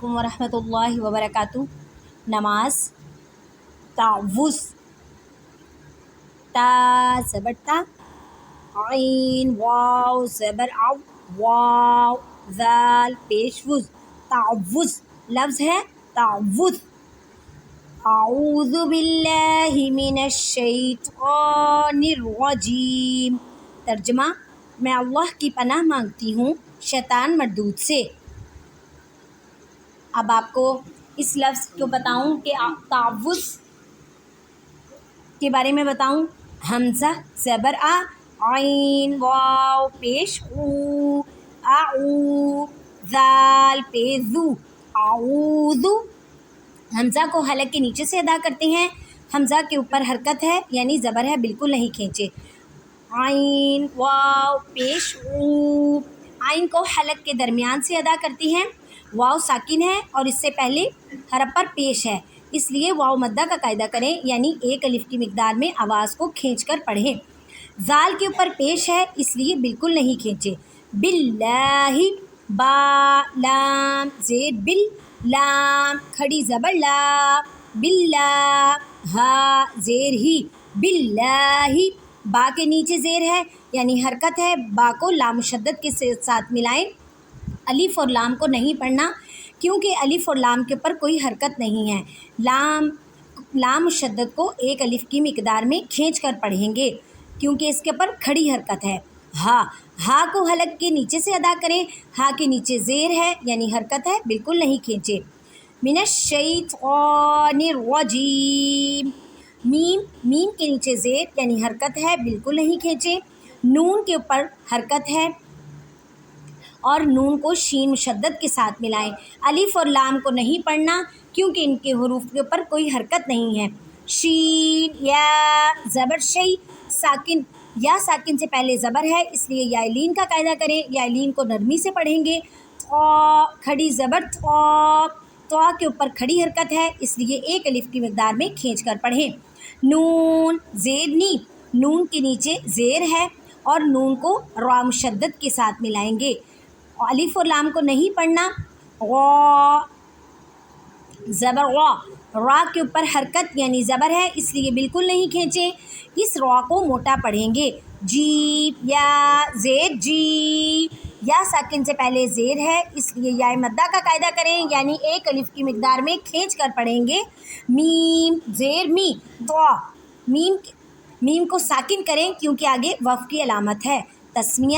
अलैकुम वरहमतुल्लाहि वबरकातुहू। नमाज, तावुज़, ता ज़बर ता, आइन वाव ज़बर आव, वाव ज़ाल पेशवुज़, तावुज़ लफ्ज़ है तावुज़। आऊज़ु बिल्लाहि मिनश शैतानिर रजीम। तर्जुमा, मैं अल्लाह की पनाह मांगती हूँ शैतान मरदूद से। अब आपको इस लफ्ज़ को बताऊं कि तावुज़ के बारे में बताऊं। हमज़ा ज़बर आ, आइन वाव पेश ऊ, आऊ ज़ाल पेज़ू, आऊज़ु। हमज़ा को हलक के नीचे से अदा करते हैं। हमज़ा के ऊपर हरकत है यानी ज़बर है, बिल्कुल नहीं खींचे। आइन वाव पेश ऊ, आइन को हलक के दरमियान से अदा करती हैं। वाव साकिन है और इससे पहले हरफ पर पेश है, इसलिए वाव मद्दा का कायदा करें यानी एक अलिफ की मिकदार में आवाज़ को खींचकर पढ़ें। ज़ाल के ऊपर पेश है इसलिए बिल्कुल नहीं खींचे। बिल्लाहि, बा लाम ज़ेर बिल, लाम खड़ी ज़बर ला, बिल्ला हा ज़ेर ही, बिल्लाहि। बा के नीचे ज़ेर है यानी हरकत है, बा को लाम मुशद्दद के साथ मिलाएं। अलिफ और लाम को नहीं पढ़ना क्योंकि अलिफ और लाम के ऊपर कोई हरकत नहीं है। लाम मुशद्दद को एक अलिफ की मिकदार में खींच कर पढ़ेंगे क्योंकि इसके ऊपर खड़ी हरकत है। हा को हलक के नीचे से अदा करें। हा के नीचे ज़ेर है यानी हरकत है, बिल्कुल नहीं खींचे। मिनश शैतानिर रजीम। मीम के नीचे ज़ेर यानी हरकत है, बिल्कुल नहीं खींचे। नून के ऊपर हरकत है और नून को शीन मुशद्दद के साथ मिलाएं। अलिफ और लाम को नहीं पढ़ना क्योंकि इनके हुरूफ के ऊपर कोई हरकत नहीं है। शीन या ज़बर शई साकिन, या साकिन से पहले ज़बर है इसलिए यालीन का कायदा करें। यालीन को नरमी से पढ़ेंगे। खड़ी ज़बर तो के ऊपर खड़ी हरकत है इसलिए एक अलिफ की मिकदार में खींच कर पढ़ें। नून ज़ेर नी, नून के नीचे ज़ेर है और नून को रा मुशद्दद के साथ मिलाएंगे। अलिफ और लाम को नहीं पढ़ना। ज़बर रा के ऊपर हरकत यानी ज़बर है इसलिए बिल्कुल नहीं खींचे। इस रा को मोटा पढ़ेंगे। जी या ज़ेर जी, या साकिन से पहले ज़ेर है इसलिए या मद्दा का कायदा करें यानी एक अलिफ की मिकदार में खींच कर पढ़ेंगे। मीम ज़ेर मी, दुआ, मीम को साकिन करें क्योंकि आगे वफ़ की अलामत है। तस्मिया